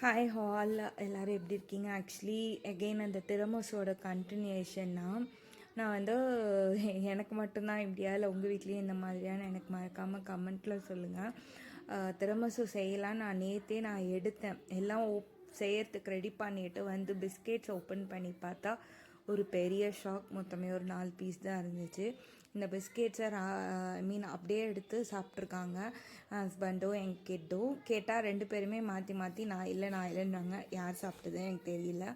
Hi hall எல்லோரும் எப்படி இருக்கீங்க? ஆக்சுவலி அகெயின் அந்த திரமோஸோட கண்டினியூஷன்னா நான் வந்து எனக்கு மட்டும்தான் இப்படியா இல்லை உங்கள் வீட்லேயும் இந்த மாதிரியான எனக்கு மறக்காமல் கமெண்ட்டில் சொல்லுங்கள். திரமோஸு செய்யலாம் நான் எடுத்தேன் எல்லாம் செய்யறதுக்கு ரெடி பண்ணிவிட்டு வந்து பிஸ்கெட்ஸ் ஓப்பன் பண்ணி பார்த்தா ஒரு பெரிய ஷாக். மொத்தமே ஒரு 4 பீஸ் தான் இருந்துச்சு. இந்த பிஸ்கெட்ஸை அப்படியே எடுத்து சாப்பிட்ருக்காங்க ஹஸ்பண்டும் என் கிட்டும். கேட்டால் 2 பேருமே மாற்றி மாற்றி நான் இல்லைன்னாங்க. யார் சாப்பிட்டது எனக்கு தெரியல.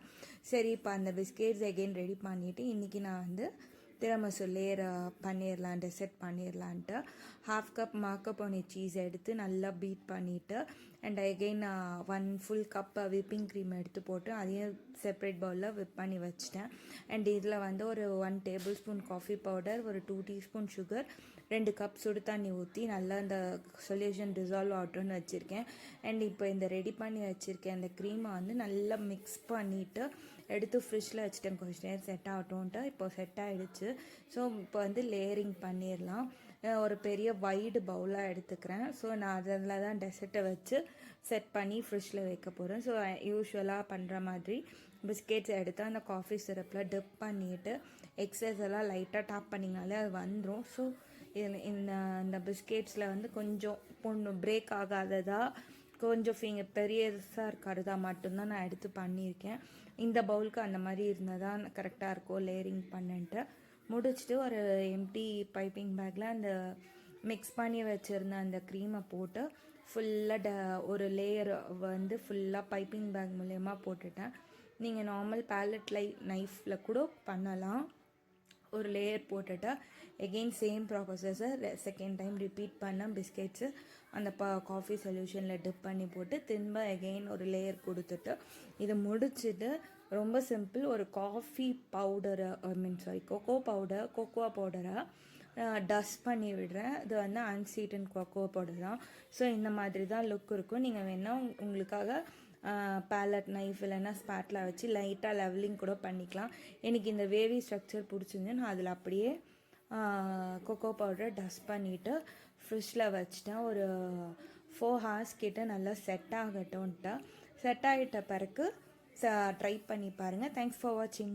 சரி, இப்போ அந்த பிஸ்கெட்ஸ் எகெயின் ரெடி பண்ணிவிட்டு இன்றைக்கி நான் வந்து திரமசு லேயர் பண்ணிடலாம், டெசர்ட் பண்ணிடலான்ட்டு 1/2 கப் மாக்கபோனி சீஸ் எடுத்து நல்லா பீட் பண்ணிவிட்டு and again 1 full cup whipping cream எடுத்து போட்டு அதையும் செப்ரேட் பவுலில் விப் பண்ணி வச்சிட்டேன். அண்ட் இதில் வந்து ஒரு 1 டேபிள் ஸ்பூன் காஃபி பவுடர், ஒரு 2 டீஸ்பூன் சுகர், 2 கப் சுடு தண்ணி ஊற்றி நல்லா அந்த சொல்யூஷன் டிசால்வ் ஆகட்டும்னு வச்சுருக்கேன். அண்ட் இப்போ இந்த ரெடி பண்ணி வச்சுருக்கேன் அந்த க்ரீமை வந்து நல்லா மிக்ஸ் பண்ணிவிட்டு எடுத்து ஃப்ரிட்ஜில் வச்சுட்டேன். கொஞ்சம் நேரம் செட் ஆகட்டும்ன்ட்டு. இப்போ செட் ஆகிடுச்சு. ஸோ இப்போ வந்து லேயரிங் பண்ணிடலாம். ஒரு பெரிய வைடு பவுலாக எடுத்துக்கிறேன். ஸோ நான் அதில் தான் டெசர்ட்டை வச்சு செட் பண்ணி ஃப்ரிட்ஜில் வைக்க போகிறேன். ஸோ யூஸ்வலாக பண்ணுற மாதிரி பிஸ்கெட்ஸ் எடுத்து அந்த காஃபி சிரப்பில் டிப் பண்ணிவிட்டு எக்ஸஸ் எல்லாம் லைட்டாக டாப் பண்ணிங்கனாலே அது வந்துடும். ஸோ இந்த பிஸ்கெட்ஸில் வந்து கொஞ்சம் பிரேக் ஆகாததாக கொஞ்சம் பெரியதாக இருக்கிறதா மட்டும்தான் நான் எடுத்து பண்ணியிருக்கேன். இந்த பவுலுக்கு அந்த மாதிரி இருந்தால் தான் கரெக்டாக இருக்கும் லேயரிங் பண்ணிட்டு முடிச்சுட்டு ஒரு எம்டி பைப்பிங் பேக்கில் அந்த மிக்ஸ் பண்ணி வச்சுருந்த அந்த க்ரீமை போட்டு ஃபுல்லாக ஒரு லேயர் வந்து ஃபுல்லாக பைப்பிங் பேக் மூலயமா போட்டுட்டேன். நீங்கள் நார்மல் பேலட் நைஃப்பில் கூட பண்ணலாம். ஒரு லேயர் போட்டுட்டு எகெயின் சேம் ப்ராசஸை செகண்ட் டைம் ரிப்பீட் பண்ண பிஸ்கெட்ஸு அந்த காஃபி சொல்யூஷனில் டிப் பண்ணி போட்டு திரும்ப எகெயின் ஒரு லேயர் கொடுத்துட்டு இதை முடிச்சுட்டு ரொம்ப சிம்பிள் ஒரு காஃபி பவுடரை கோகோவா பவுடரை டஸ்ட் பண்ணி விடுறேன். இது வந்து அன்சீட்டன் கோகோ பவுடர் தான். ஸோ இந்த மாதிரி தான் லுக் இருக்கும். நீங்கள் வேணால் உங்களுக்காக பேலட் நைஃப் இல்லைன்னா ஸ்பேட்டில் வச்சு லைட்டாக லெவலிங் கூட பண்ணிக்கலாம். எனக்கு இந்த வேவி ஸ்ட்ரக்சர் பிடிச்சிருந்து நான் அதில் அப்படியே கொக்கோ பவுடரை டஸ்ட் பண்ணிவிட்டு ஃப்ரிட்ஜில் வச்சுட்டேன். ஒரு 4 ஹார்ஸ் கிட்ட நல்லா செட் ஆகட்டும்ன்ட்டு. செட் ஆகிட்ட பிறகு ட்ரை பண்ணி பாருங்கள். தேங்க்ஸ் ஃபார் வாட்சிங்.